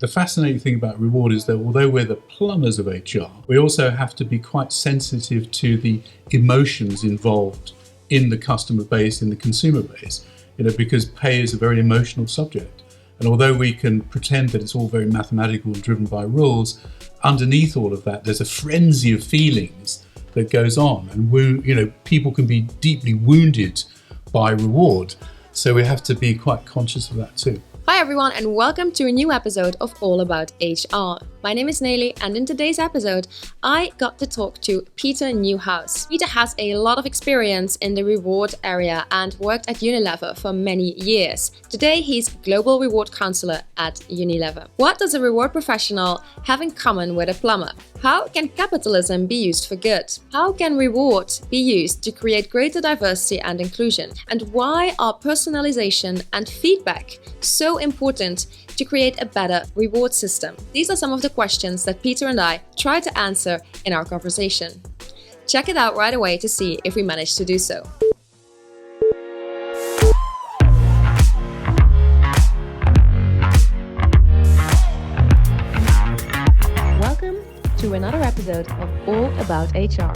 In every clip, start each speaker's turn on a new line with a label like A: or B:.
A: The fascinating thing about reward is that although we're the plumbers of HR, we also have to be quite sensitive to the emotions involved in the customer base, in the consumer base, because pay is a very emotional subject. And although we can pretend that it's all very mathematical and driven by rules, underneath all of that, there's a frenzy of feelings that goes on. And people can be deeply wounded by reward. So we have to be quite conscious of that too.
B: Hi everyone and welcome to a new episode of All About HR. My name is Nelly and in today's episode I got to talk to Peter Newhouse. Peter has a lot of experience in the reward area and worked at Unilever for many years. Today he's Global Reward Counselor at Unilever. What does a reward professional have in common with a plumber? How can capitalism be used for good? How can reward be used to create greater diversity and inclusion? And why are personalization and feedback so important to create a better reward system? These are some of the questions that Peter and I try to answer in our conversation. Check it out right away to see if we managed to do so. Welcome to another episode of All About HR.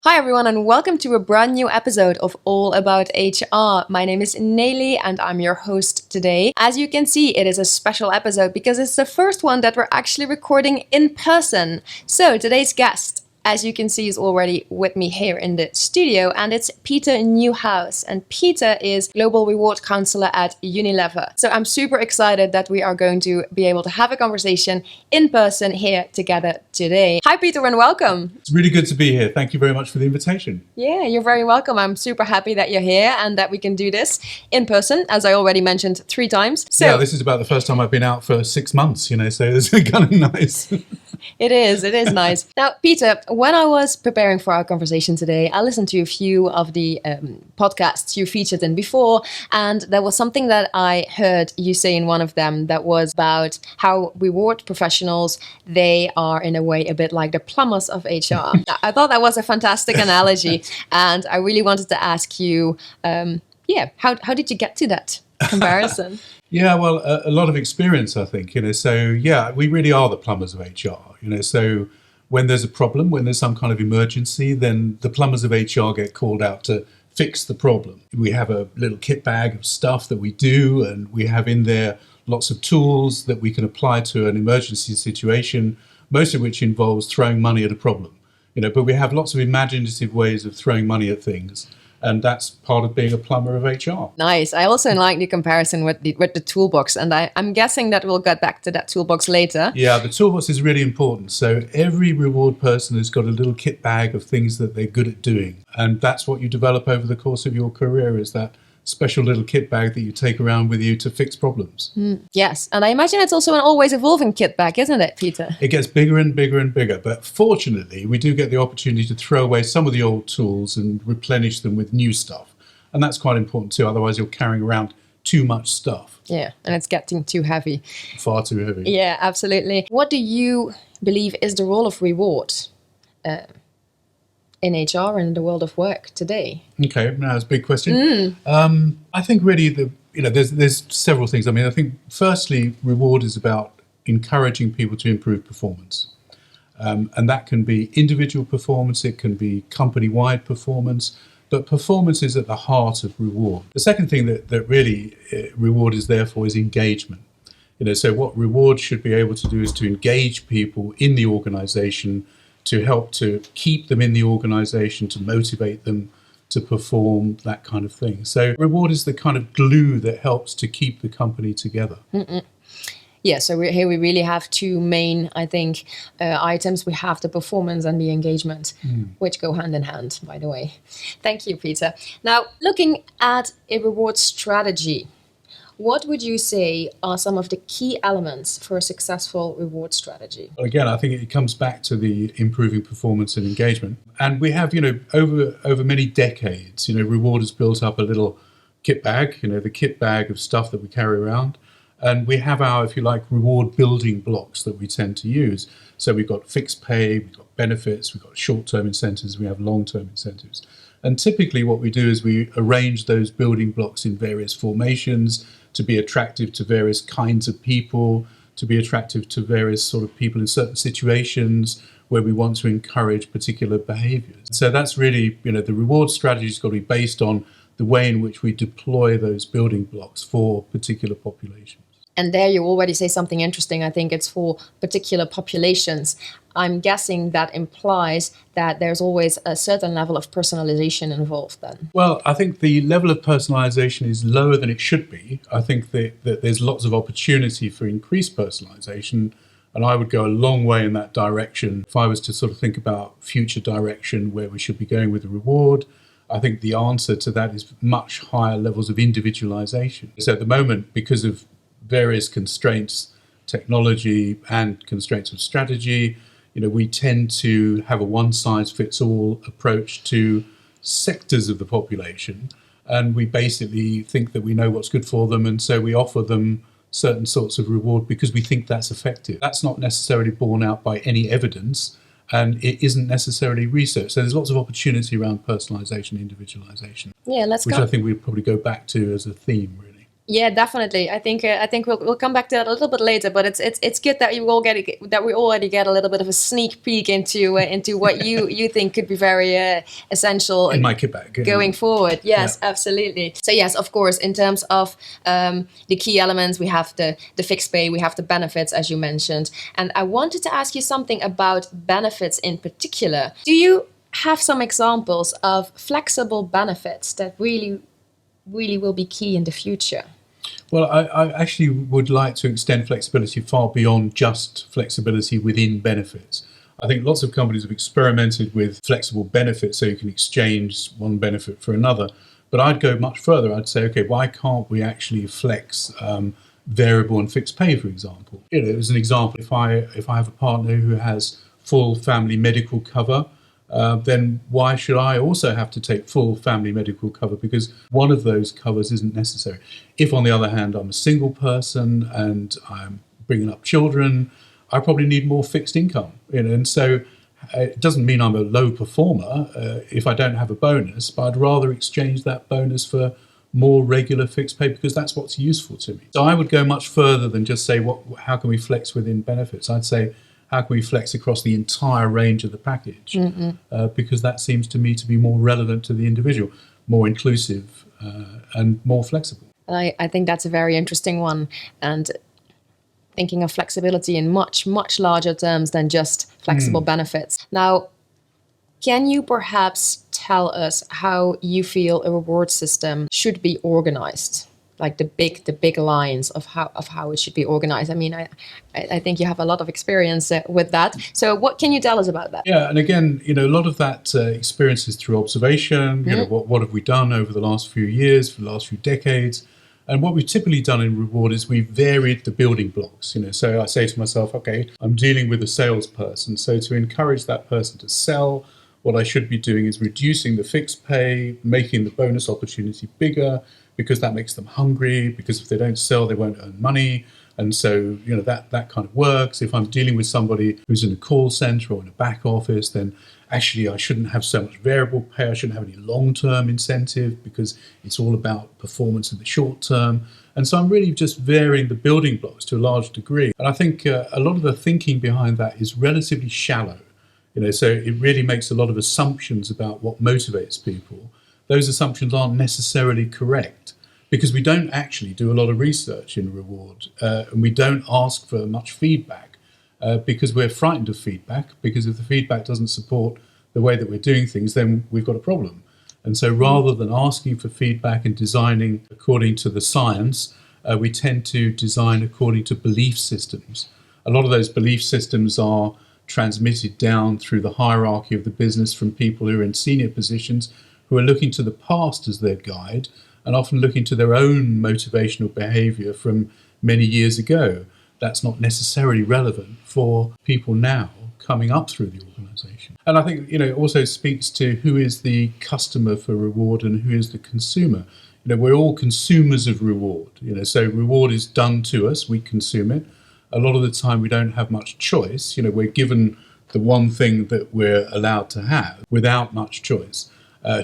B: Hi everyone and welcome to a brand new episode of All About HR. My name is Nelly and I'm your host today. As you can see, it is a special episode because it's the first one that we're actually recording in person. So today's guest, as you can see, is already with me here in the studio, and it's Peter Newhouse. And Peter is Global Reward Counselor at Unilever. So I'm super excited that we are going to be able to have a conversation in person here together today. Hi Peter and welcome.
A: It's really good to be here. Thank you very much for the invitation.
B: Yeah, you're very welcome. I'm super happy that you're here and that we can do this in person, as I already mentioned 3 times. So
A: yeah, this is about the first time I've been out for 6 months, so it's kind of nice.
B: It is nice. Now, Peter, when I was preparing for our conversation today, I listened to a few of the podcasts you featured in before, and there was something that I heard you say in one of them that was about how reward professionals, they are in a way a bit like the plumbers of HR. I thought that was a fantastic analogy, and I really wanted to ask you, how did you get to that comparison?
A: Yeah, well, a lot of experience, I think, so yeah, we really are the plumbers of HR, so when there's a problem, when there's some kind of emergency, then the plumbers of HR get called out to fix the problem. We have a little kit bag of stuff that we do, and we have in there lots of tools that we can apply to an emergency situation, most of which involves throwing money at a problem, but we have lots of imaginative ways of throwing money at things. And that's part of being a plumber of HR.
B: Nice. I also like the comparison with the toolbox. And I'm guessing that we'll get back to that toolbox later.
A: Yeah, the toolbox is really important. So every reward person has got a little kit bag of things that they're good at doing. And that's what you develop over the course of your career, is that special little kit bag that you take around with you to fix problems.
B: Yes. And I imagine it's also an always evolving kit bag, isn't it, Peter?
A: It gets bigger and bigger and bigger. But fortunately, we do get the opportunity to throw away some of the old tools and replenish them with new stuff. And that's quite important too. Otherwise, you're carrying around too much stuff.
B: Yeah, and it's getting too heavy.
A: Far too heavy.
B: Yeah, absolutely. What do you believe is the role of reward in HR and in the world of work today?
A: Okay, now it's a big question. I think really there's several things. I think firstly, reward is about encouraging people to improve performance. And that can be individual performance, it can be company-wide performance, but performance is at the heart of reward. The second thing that really reward is there for is engagement. So what reward should be able to do is to engage people in the organization, to help to keep them in the organization, to motivate them to perform, that kind of thing. So reward is the kind of glue that helps to keep the company together.
B: Yeah, so here we really have 2 main, I think, items. We have the performance and the engagement, which go hand in hand, by the way. Thank you, Peter. Now, looking at a reward strategy, what would you say are some of the key elements for a successful reward strategy?
A: Again, I think it comes back to the improving performance and engagement. And we have, over many decades, reward has built up a little kit bag, the kit bag of stuff that we carry around. And we have our, if you like, reward building blocks that we tend to use. So we've got fixed pay, we've got benefits, we've got short-term incentives, we have long-term incentives. And typically what we do is we arrange those building blocks in various formations to be attractive to various kinds of people, to be attractive to various sort of people in certain situations where we want to encourage particular behaviors. So that's really, the reward strategy has got to be based on the way in which we deploy those building blocks for particular populations.
B: And there you already say something interesting. I think it's for particular populations. I'm guessing that implies that there's always a certain level of personalization involved then.
A: Well, I think the level of personalization is lower than it should be. I think that there's lots of opportunity for increased personalization, and I would go a long way in that direction. If I was to sort of think about future direction where we should be going with the reward, I think the answer to that is much higher levels of individualization. So at the moment, because of various constraints, technology and constraints of strategy, we tend to have a one-size-fits-all approach to sectors of the population, and we basically think that we know what's good for them, and so we offer them certain sorts of reward because we think that's effective. That's not necessarily borne out by any evidence, and it isn't necessarily research. So there's lots of opportunity around personalization, individualization, which I think we'd probably go back to as a theme, really.
B: Yeah, definitely. I think we'll come back to that a little bit later. But it's good that we already get a little bit of a sneak peek into what you think could be very essential
A: in my kit bag
B: going forward. Yes, yeah. Absolutely. So yes, of course, in terms of the key elements, we have the fixed pay, we have the benefits, as you mentioned, and I wanted to ask you something about benefits in particular. Do you have some examples of flexible benefits that really will be key in the future?
A: Well, I actually would like to extend flexibility far beyond just flexibility within benefits. I think lots of companies have experimented with flexible benefits so you can exchange one benefit for another. But I'd go much further. I'd say, okay, why can't we actually flex variable and fixed pay, for example? As an example, if I have a partner who has full family medical cover, then why should I also have to take full family medical cover? Because one of those covers isn't necessary. If, on the other hand, I'm a single person and I'm bringing up children, I probably need more fixed income. And so it doesn't mean I'm a low performer if I don't have a bonus, but I'd rather exchange that bonus for more regular fixed pay because that's what's useful to me. So I would go much further than just say, how can we flex within benefits? I'd say, how can we flex across the entire range of the package? Because that seems to me to be more relevant to the individual, more inclusive and more flexible.
B: I think that's a very interesting one. And thinking of flexibility in much, much larger terms than just flexible benefits. Now, can you perhaps tell us how you feel a reward system should be organized? Like the big lines of how it should be organized. I mean, I think you have a lot of experience with that. So what can you tell us about that?
A: Yeah, and again, a lot of that experience is through observation. What have we done over the last few years, for the last few decades? And what we've typically done in reward is we've varied the building blocks. So I say to myself, okay, I'm dealing with a salesperson. So to encourage that person to sell, what I should be doing is reducing the fixed pay, making the bonus opportunity bigger, because that makes them hungry, because if they don't sell, they won't earn money. And so, that kind of works. If I'm dealing with somebody who's in a call center or in a back office, then actually I shouldn't have so much variable pay. I shouldn't have any long-term incentive because it's all about performance in the short term. And so I'm really just varying the building blocks to a large degree. And I think a lot of the thinking behind that is relatively shallow. So it really makes a lot of assumptions about what motivates people. Those assumptions aren't necessarily correct because we don't actually do a lot of research in reward and we don't ask for much feedback because we're frightened of feedback, because if the feedback doesn't support the way that we're doing things, then we've got a problem. And so rather than asking for feedback and designing according to the science, we tend to design according to belief systems. A lot of those belief systems are transmitted down through the hierarchy of the business from people who are in senior positions who are looking to the past as their guide and often looking to their own motivational behavior from many years ago. That's not necessarily relevant for people now coming up through the organization. And I think, it also speaks to who is the customer for reward and who is the consumer. We're all consumers of reward, so reward is done to us, we consume it. A lot of the time we don't have much choice. We're given the one thing that we're allowed to have without much choice.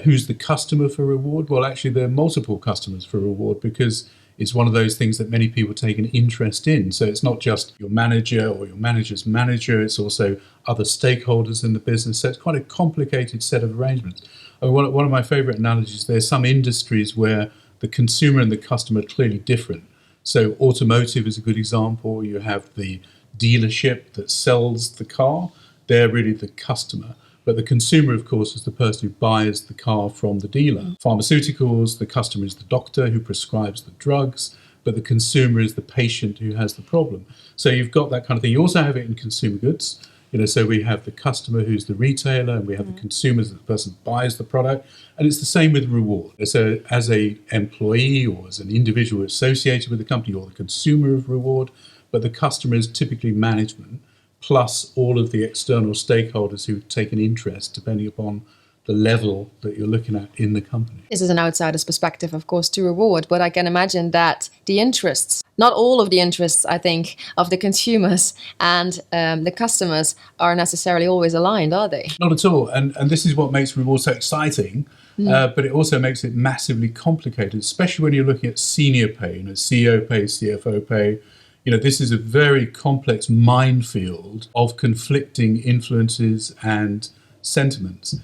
A: Who's the customer for reward? Well, actually, there are multiple customers for reward because It's one of those things that many people take an interest in. So it's not just your manager or your manager's manager, it's also other stakeholders in the business. So it's quite a complicated set of arrangements. One of my favorite analogies, there's some industries where the consumer and the customer are clearly different. So automotive is a good example. You have the dealership that sells the car. They're really the customer. But the consumer, of course, is the person who buys the car from the dealer. Pharmaceuticals, the customer is the doctor who prescribes the drugs, but the consumer is the patient who has the problem. So you've got that kind of thing. You also have it in consumer goods. So we have the customer who's the retailer, and we have the consumer as the person who buys the product. And it's the same with reward. So as a employee or as an individual associated with the company, you're the consumer of reward, but the customer is typically management, plus all of the external stakeholders who take an interest depending upon the level that you're looking at in the company.
B: This is an outsider's perspective, of course, to reward, but I can imagine that the interests, not all of the interests, I think, of the consumers and the customers are necessarily always aligned, are they?
A: Not at all. And this is what makes reward so exciting, but it also makes it massively complicated, especially when you're looking at senior pay, CEO pay, CFO pay. This is a very complex minefield of conflicting influences and sentiments.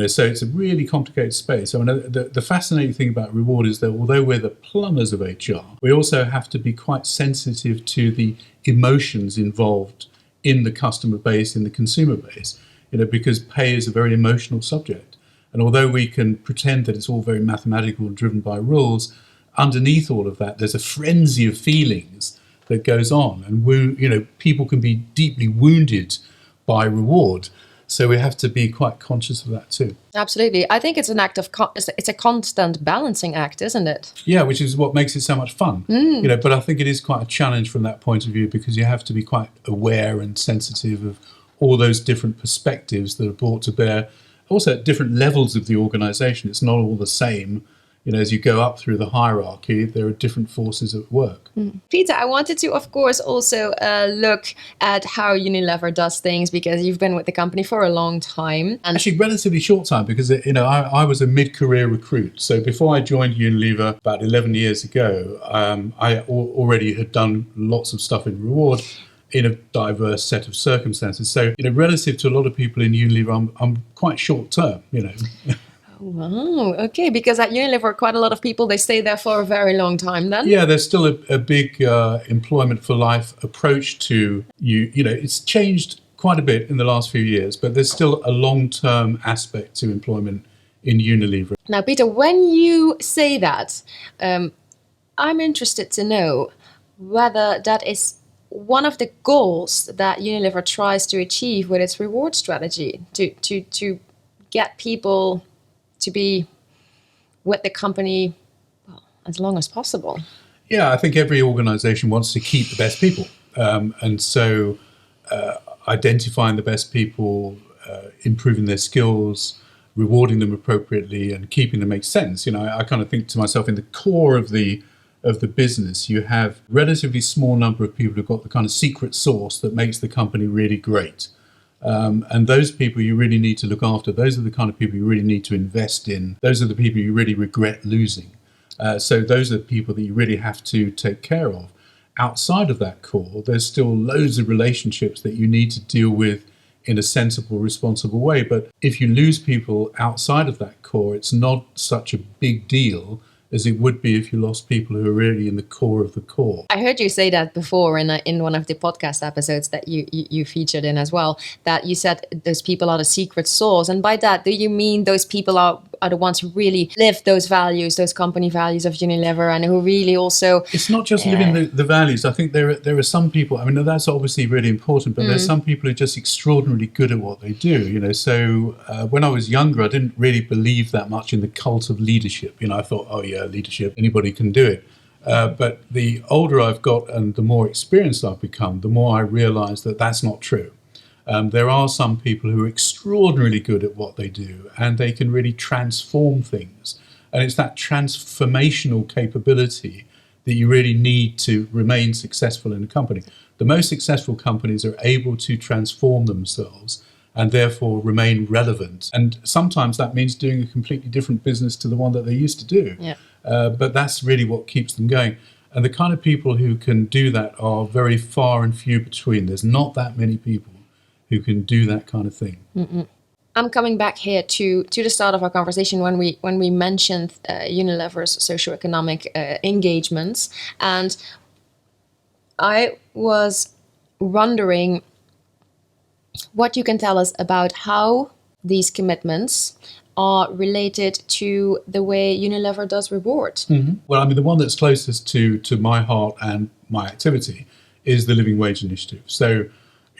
A: So it's a really complicated space. I mean, the fascinating thing about reward is that although we're the plumbers of HR, we also have to be quite sensitive to the emotions involved in the customer base, in the consumer base, because pay is a very emotional subject. And although we can pretend that it's all very mathematical and driven by rules, underneath all of that, there's a frenzy of feelings that goes on. And, people can be deeply wounded by reward. So we have to be quite conscious of that too.
B: Absolutely. I think it's an act of, it's a constant balancing act, isn't it?
A: Yeah, which is what makes it so much fun. But I think it is quite a challenge from that point of view, because you have to be quite aware and sensitive of all those different perspectives that are brought to bear. Also at different levels of the organization. It's not all the same. As you go up through the hierarchy, there are different forces at work.
B: Peter, I wanted to, of course, also look at how Unilever does things, because you've been with the company for a long time.
A: And actually, relatively short time, because I was a mid-career recruit. So before I joined Unilever about 11 years ago, I already had done lots of stuff in reward in a diverse set of circumstances. So, relative to a lot of people in Unilever, I'm quite short term.
B: Wow, okay, because at Unilever, quite a lot of people, they stay there for a very long time then.
A: Yeah, there's still a big employment for life approach to you. It's changed quite a bit in the last few years, but there's still a long-term aspect to employment in Unilever.
B: Now, Peter, when you say that, I'm interested to know whether that is one of the goals that Unilever tries to achieve with its reward strategy, to get people to be with the company as long as possible.
A: Yeah, I think every organization wants to keep the best people. And so identifying the best people, improving their skills, rewarding them appropriately and keeping them makes sense. I kind of think to myself, in the core of the business, you have relatively small number of people who've got the kind of secret sauce that makes the company really great. And those people you really need to look after. Those are the kind of people you really need to invest in. Those are the people you really regret losing. So those are the people that you really have to take care of. Outside of that core, there's still loads of relationships that you need to deal with in a sensible, responsible way. But if you lose people outside of that core, it's not such a big deal as it would be if you lost people who are really in the core of the core.
B: I heard you say that before in one of the podcast episodes that you featured in as well, that you said those people are the secret sauce. And by that, do you mean those people are the ones who really live those values, those company values of Unilever, and who really also...
A: It's not just living the values. I think there are some people, I mean, that's obviously really important, but there's some people who are just extraordinarily good at what they do, So when I was younger, I didn't really believe that much in the cult of leadership. I thought, oh yeah, leadership, anybody can do it. But the older I've got and the more experienced I've become, the more I realize that that's not true. There are some people who are extraordinarily good at what they do, and they can really transform things. And it's that transformational capability that you really need to remain successful in a company. The most successful companies are able to transform themselves and therefore remain relevant. And sometimes that means doing a completely different business to the one that they used to do.
B: Yeah.
A: But that's really what keeps them going. And the kind of people who can do that are very far and few between. There's not that many people who can do that kind of thing.
B: I'm coming back here to the start of our conversation when we mentioned Unilever's socioeconomic engagements, and I was wondering what you can tell us about how these commitments are related to the way Unilever does reward.
A: Well, I mean, the one that's closest to my heart and my activity is the Living Wage Initiative. So,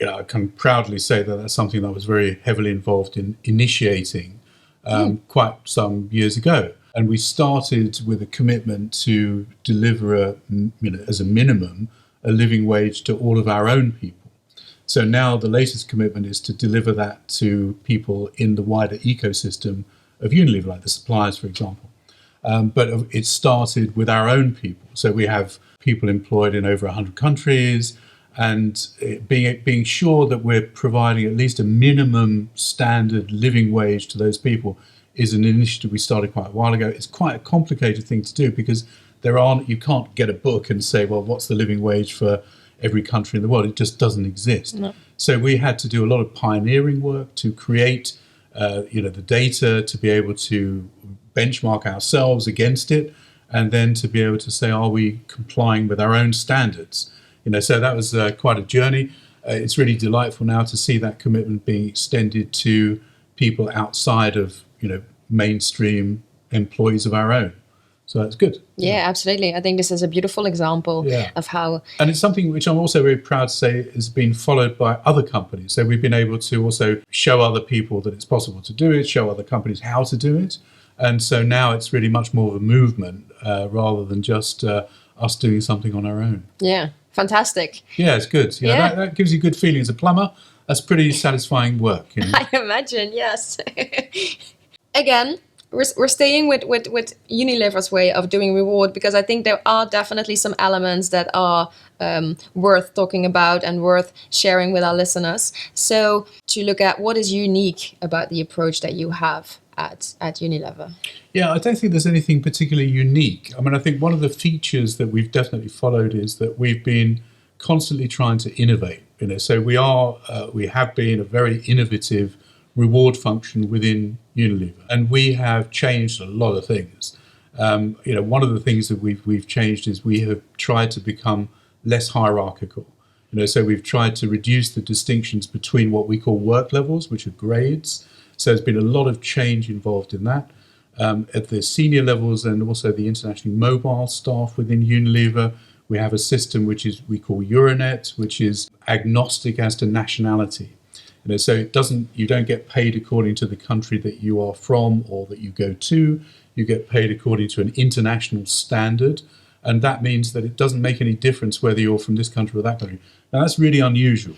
A: I can proudly say that that's something that I was very heavily involved in initiating quite some years ago. And we started with a commitment to deliver, as a minimum, a living wage to all of our own people. So now the latest commitment is to deliver that to people in the wider ecosystem of Unilever, like the suppliers, for example. But it started with our own people. So we have people employed in over 100 countries, and being sure that we're providing at least a minimum standard living wage to those people is an initiative we started quite a while ago. It's quite a complicated thing to do because you can't get a book and say, well, what's the living wage for every country in the world? It just doesn't exist. No. So we had to do a lot of pioneering work to create the data, to be able to benchmark ourselves against it, and then to be able to say, are we complying with our own standards? So that was quite a journey. It's really delightful now to see that commitment being extended to people outside of mainstream employees of our own. So that's good.
B: Yeah, absolutely. I think this is a beautiful example of how...
A: And it's something which I'm also very proud to say has been followed by other companies. So we've been able to also show other people that it's possible to do it, show other companies how to do it. And so now it's really much more of a movement rather than just us doing something on our own.
B: Yeah, fantastic.
A: Yeah, it's good. That gives you good feeling as a plumber. That's pretty satisfying work.
B: I imagine, yes. Again, we're staying with Unilever's way of doing reward, because I think there are definitely some elements that are worth talking about and worth sharing with our listeners. So to look at what is unique about the approach that you have at Unilever.
A: Yeah, I don't think there's anything particularly unique. I mean, I think one of the features that we've definitely followed is that we've been constantly trying to innovate. So we have been a very innovative reward function within Unilever, and we have changed a lot of things. One of the things that we've changed is we have tried to become less hierarchical. So we've tried to reduce the distinctions between what we call work levels, which are grades. So there's been a lot of change involved in that. At the senior levels and also the internationally mobile staff within Unilever, we have a system which we call Euronet, which is agnostic as to nationality. So you don't get paid according to the country that you are from or that you go to. You get paid according to an international standard, and that means that it doesn't make any difference whether you're from this country or that country. Now that's really unusual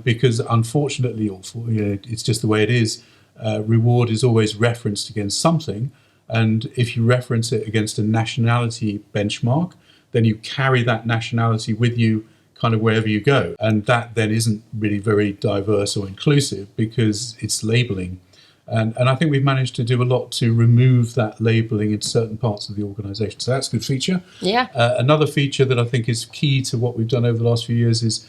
A: because, unfortunately, it's just the way it is. Reward is always referenced against something, and if you reference it against a nationality benchmark, then you carry that nationality with you kind of wherever you go. And that then isn't really very diverse or inclusive because it's labeling. And I think we've managed to do a lot to remove that labeling in certain parts of the organization. So that's a good feature.
B: Yeah.
A: Another feature that I think is key to what we've done over the last few years is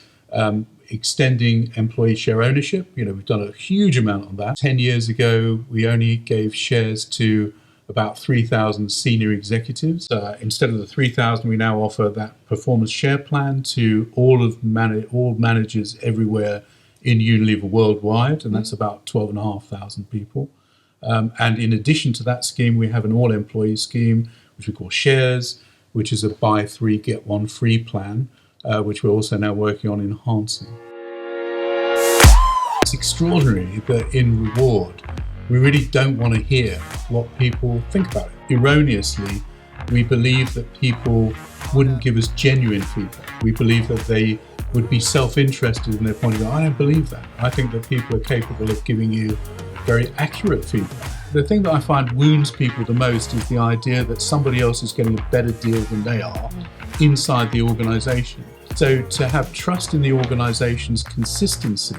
A: extending employee share ownership. We've done a huge amount on that. 10 years ago, we only gave shares to about 3,000 senior executives. Instead of the 3,000, we now offer that performance share plan to all managers everywhere in Unilever worldwide, and that's about 12,500 people. And in addition to that scheme, we have an all-employee scheme, which we call Shares, which is a buy 3, get 1 free plan, which we're also now working on enhancing. It's extraordinary that in reward, we really don't want to hear what people think about it. Erroneously, we believe that people wouldn't give us genuine feedback. We believe that they would be self-interested in their point of view. I don't believe that. I think that people are capable of giving you very accurate feedback. The thing that I find wounds people the most is the idea that somebody else is getting a better deal than they are inside the organization. So to have trust in the organization's consistency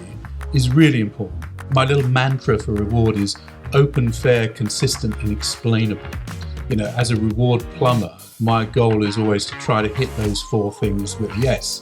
A: is really important. My little mantra for reward is open, fair, consistent, and explainable. As a reward plumber, my goal is always to try to hit those four things with yes.